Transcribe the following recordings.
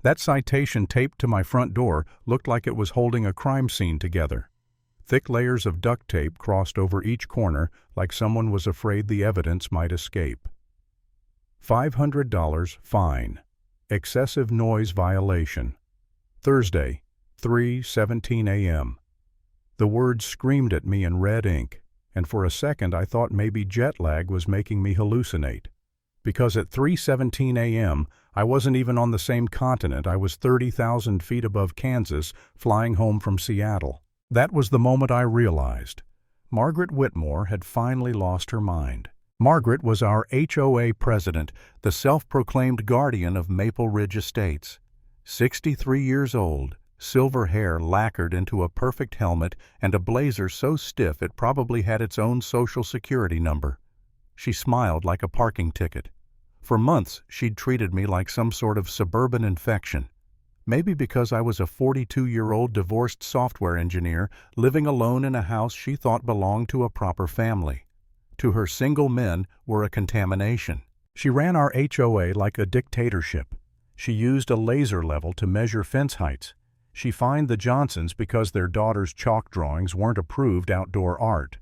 That citation taped to my front door looked like it was holding a crime scene together. Thick layers of duct tape crossed over each corner like someone was afraid the evidence might escape. $500 fine. Excessive noise violation. Thursday, 3:17 a.m. The words screamed at me in red ink, and for a second I thought maybe jet lag was making me hallucinate. Because at 3:17 a.m., I wasn't even on the same continent. I was 30,000 feet above Kansas, flying home from Seattle. That was the moment I realized. Margaret Whitmore had finally lost her mind. Margaret was our HOA president, the self-proclaimed guardian of Maple Ridge Estates. 63 years old, silver hair lacquered into a perfect helmet, and a blazer so stiff it probably had its own Social Security number. She smiled like a parking ticket. For months, she'd treated me like some sort of suburban infection. Maybe because I was a 42-year-old divorced software engineer living alone in a house she thought belonged to a proper family. To her, single men were a contamination. She ran our HOA like a dictatorship. She used a laser level to measure fence heights. She fined the Johnsons because their daughter's chalk drawings weren't approved outdoor art.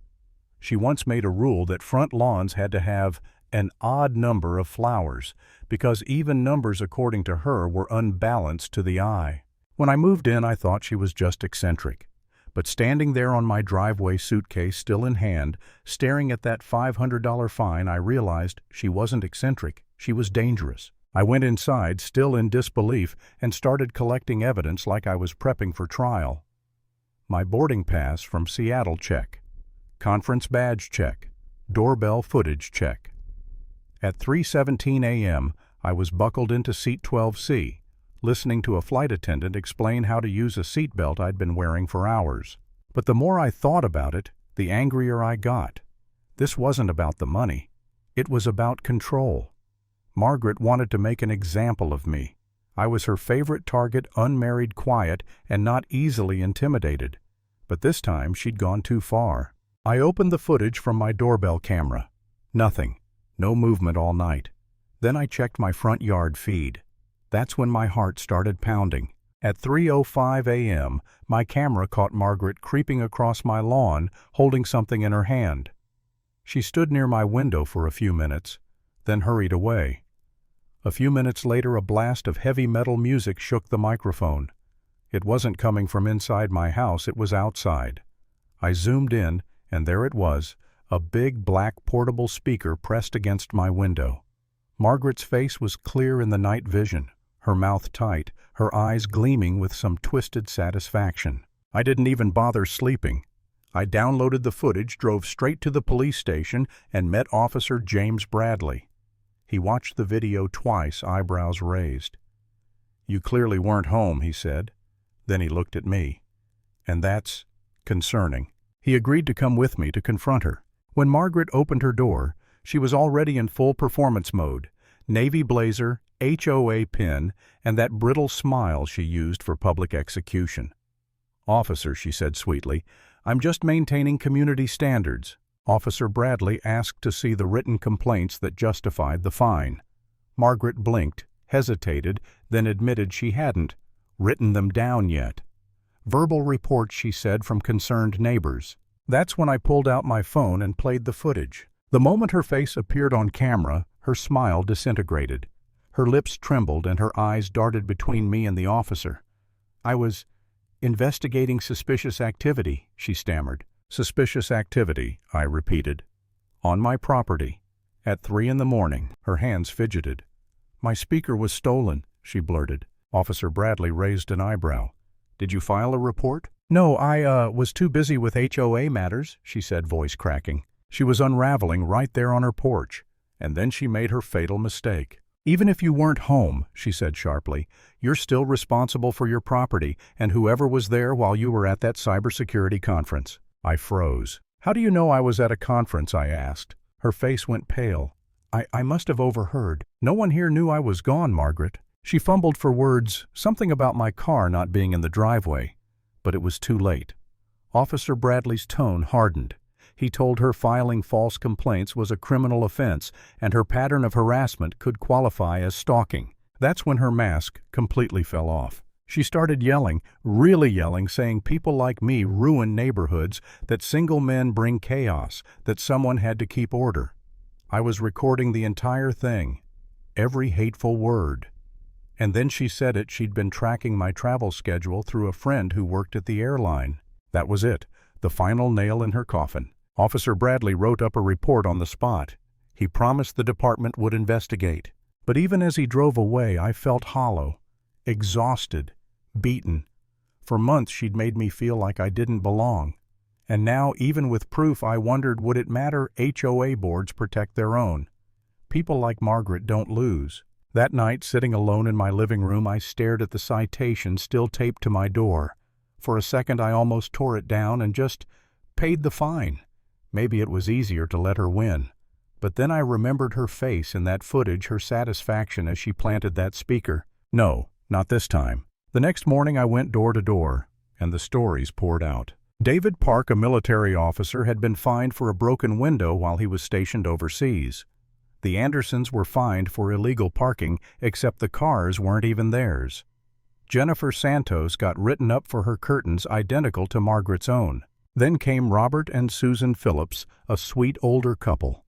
She once made a rule that front lawns had to have an odd number of flowers, because even numbers according to her were unbalanced to the eye. When I moved in, I thought she was just eccentric. But standing there on my driveway, suitcase still in hand, staring at that $500 fine, I realized she wasn't eccentric, she was dangerous. I went inside, still in disbelief, and started collecting evidence like I was prepping for trial. My boarding pass from Seattle check. Conference badge check. Doorbell footage check. At 3:17 a.m., I was buckled into seat 12C, listening to a flight attendant explain how to use a seatbelt I'd been wearing for hours. But the more I thought about it, the angrier I got. This wasn't about the money. It was about control. Margaret wanted to make an example of me. I was her favorite target, unmarried, quiet, and not easily intimidated. But this time she'd gone too far. I opened the footage from my doorbell camera. Nothing. No movement all night. Then I checked my front yard feed. That's when my heart started pounding. At 3:05 a.m., my camera caught Margaret creeping across my lawn, holding something in her hand. She stood near my window for a few minutes, then hurried away. A few minutes later, a blast of heavy metal music shook the microphone. It wasn't coming from inside my house, it was outside. I zoomed in, and there it was, a big black portable speaker pressed against my window. Margaret's face was clear in the night vision, her mouth tight, her eyes gleaming with some twisted satisfaction. I didn't even bother sleeping. I downloaded the footage, drove straight to the police station, and met Officer James Bradley. He watched the video twice, eyebrows raised. "You clearly weren't home," he said. Then he looked at me. "And that's concerning." He agreed to come with me to confront her. When Margaret opened her door, she was already in full performance mode. Navy blazer, HOA pin, and that brittle smile she used for public execution. "Officer," she said sweetly, "I'm just maintaining community standards." Officer Bradley asked to see the written complaints that justified the fine. Margaret blinked, hesitated, then admitted she hadn't written them down yet. "Verbal reports," she said, "from concerned neighbors." That's when I pulled out my phone and played the footage. The moment her face appeared on camera, her smile disintegrated. Her lips trembled and her eyes darted between me and the officer. "I was investigating suspicious activity," she stammered. "Suspicious activity," I repeated. "On my property. At 3 a.m. Her hands fidgeted. "My speaker was stolen," she blurted. Officer Bradley raised an eyebrow. "Did you file a report?" "No, I was too busy with HOA matters," she said, voice cracking. She was unraveling right there on her porch, and then she made her fatal mistake. "Even if you weren't home," she said sharply, "you're still responsible for your property and whoever was there while you were at that cybersecurity conference." I froze. "How do you know I was at a conference?" I asked. Her face went pale. I must have overheard. No one here knew I was gone, Margaret." She fumbled for words, something about my car not being in the driveway. But it was too late. Officer Bradley's tone hardened. He told her filing false complaints was a criminal offense, and her pattern of harassment could qualify as stalking. That's when her mask completely fell off. She started yelling, really yelling, saying people like me ruin neighborhoods, that single men bring chaos, that someone had to keep order. I was recording the entire thing, every hateful word. And then she said she'd been tracking my travel schedule through a friend who worked at the airline. That was it, the final nail in her coffin. Officer Bradley wrote up a report on the spot. He promised the department would investigate. But even as he drove away, I felt hollow, exhausted, beaten. For months she'd made me feel like I didn't belong. And now, even with proof, I wondered, would it matter? HOA boards protect their own. People like Margaret don't lose. That night, sitting alone in my living room, I stared at the citation still taped to my door. For a second, I almost tore it down and just paid the fine. Maybe it was easier to let her win. But then I remembered her face in that footage, her satisfaction as she planted that speaker. No, not this time. The next morning I went door to door, and the stories poured out. David Park, a military officer, had been fined for a broken window while he was stationed overseas. The Andersons were fined for illegal parking, except the cars weren't even theirs. Jennifer Santos got written up for her curtains identical to Margaret's own. Then came Robert and Susan Phillips, a sweet older couple.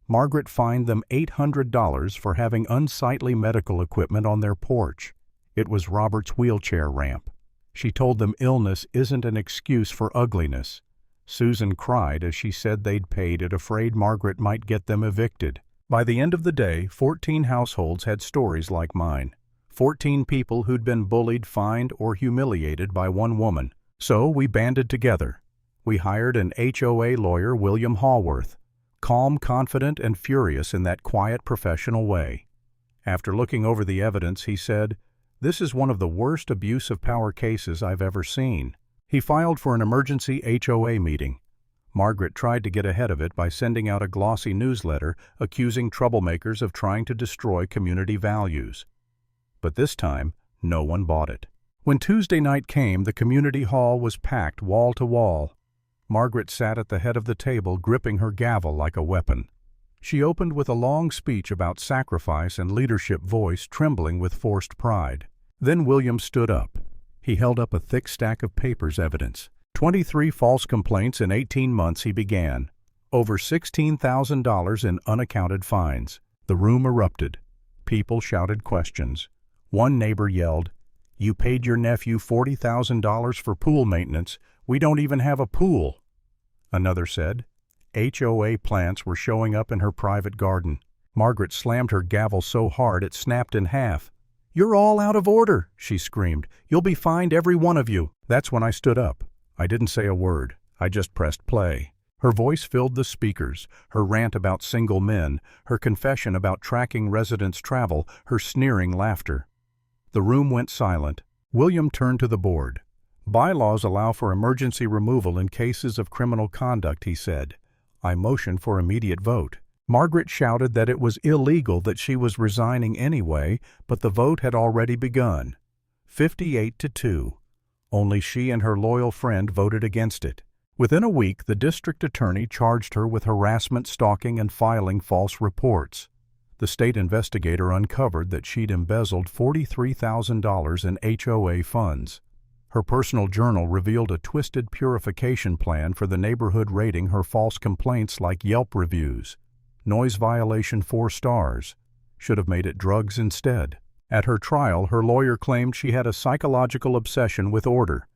Margaret fined them $800 for having unsightly medical equipment on their porch. It was Robert's wheelchair ramp. She told them illness isn't an excuse for ugliness. Susan cried as she said they'd paid it, afraid Margaret might get them evicted. By the end of the day, 14 households had stories like mine. 14 people who'd been bullied, fined, or humiliated by one woman. So we banded together. We hired an HOA lawyer, William Hallworth, calm, confident, and furious in that quiet, professional way. After looking over the evidence, he said, "This is one of the worst abuse of power cases I've ever seen." He filed for an emergency HOA meeting. Margaret tried to get ahead of it by sending out a glossy newsletter accusing troublemakers of trying to destroy community values. But this time, no one bought it. When Tuesday night came, the community hall was packed wall to wall. Margaret sat at the head of the table, gripping her gavel like a weapon. She opened with a long speech about sacrifice and leadership, voice trembling with forced pride. Then William stood up. He held up a thick stack of papers, evidence. 23 false complaints in 18 months, he began. Over $16,000 in unaccounted fines. The room erupted. People shouted questions. One neighbor yelled, "You paid your nephew $40,000 for pool maintenance. We don't even have a pool." Another said, HOA plants were showing up in her private garden. Margaret slammed her gavel so hard it snapped in half. "You're all out of order," she screamed. "You'll be fined, every one of you." That's when I stood up. I didn't say a word. I just pressed play. Her voice filled the speakers, her rant about single men, her confession about tracking residents' travel, her sneering laughter. The room went silent. William turned to the board. "Bylaws allow for emergency removal in cases of criminal conduct," he said. I motioned for immediate vote. Margaret shouted that it was illegal, that she was resigning anyway, but the vote had already begun. 58-2. Only she and her loyal friend voted against it. Within a week, the district attorney charged her with harassment, stalking, and filing false reports. The state investigator uncovered that she'd embezzled $43,000 in HOA funds. Her personal journal revealed a twisted purification plan for the neighborhood, rating her false complaints like Yelp reviews. Noise violation 4 stars. Should have made it drugs instead. At her trial, her lawyer claimed she had a psychological obsession with order.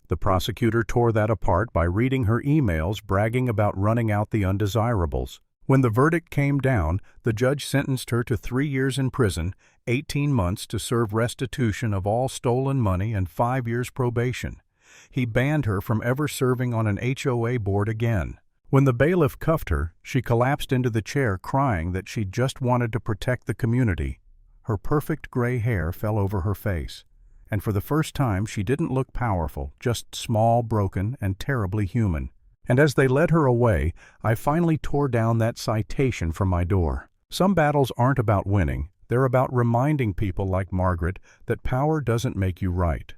The prosecutor tore that apart by reading her emails bragging about running out the undesirables. When the verdict came down, the judge sentenced her to 3 years in prison, 18 months to serve restitution of all stolen money, and 5 years probation. He banned her from ever serving on an HOA board again. When the bailiff cuffed her, she collapsed into the chair, crying that she just wanted to protect the community. Her perfect gray hair fell over her face, and for the first time she didn't look powerful, just small, broken, and terribly human. And as they led her away, I finally tore down that citation from my door. Some battles aren't about winning, they're about reminding people like Margaret that power doesn't make you right.